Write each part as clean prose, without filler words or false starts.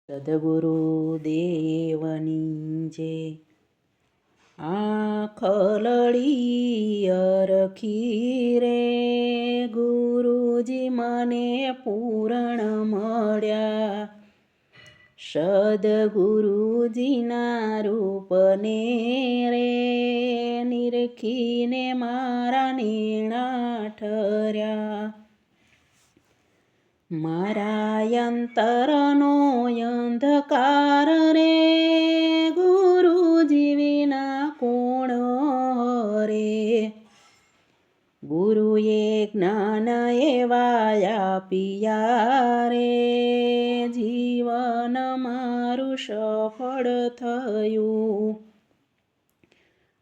સદગુરુ દેવની જે આંખ લળી અરખી રે ગુરુજી મને પૂરણ મળ્યા. સદગુરુજીના રૂપને રે નિરખીને મારા નેણા ઠર્યા. મારા અંતરનો અંધકાર રે ગુરુજી વિના કોણ રે. ગુરુએ જ્ઞાન એવા આપ્યા રે જીવન મારું સફળ થયું.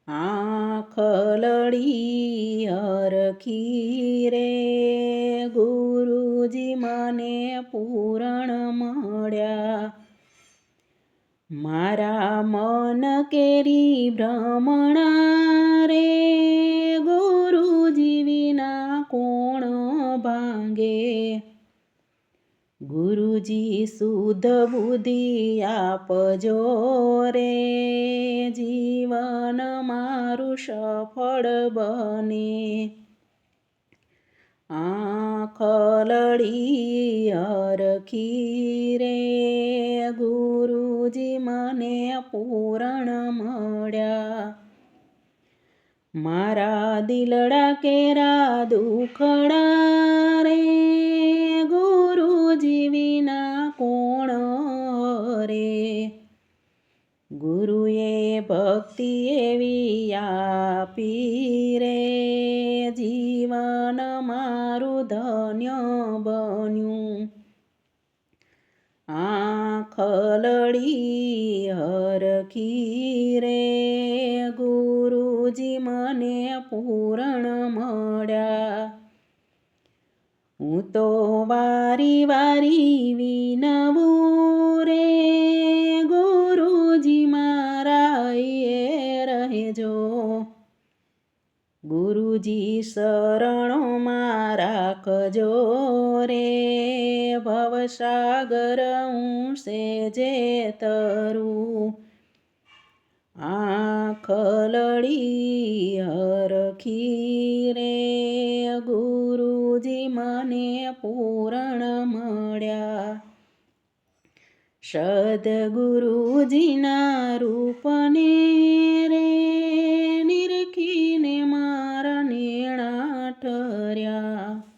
આંખ લળી હરખી રે ગુરુજી મને પૂરણ મળ્યા. મારા મન કેરી ભ્રમણા રે ગુરુજી વિના કોણ ભાંગે. ગુરુજી શુદ્ધ બુદ્ધિ આપજો રે જીવન મારું સફળ બને. આંખ લળી હરખી રે ગુરુજી મને પૂરણ મળ્યા. મારા દિલડા કેરા દુખડા રે ગુરુજી વિના કોણ રે. ગુરુએ ભક્તિ એવી આપી રે જીવન મારું ધન્ય બન્યું. આંખ લળી હરખી રે ગુરુજી મને પૂરણ મળ્યા. હું તો વારી વારી વિનવું રે ગુરુજી મારા એ રહેજો. ગુરુજી શરણોમાં રાખજો રે ભવસાગર હું સેજે તરું. આંખ લળી હરખી રે ગુરુજી મને પૂરણ મળ્યા. સદગુરુજીના રૂપને રે નિરખીને મારા નેણા ઠર્યા.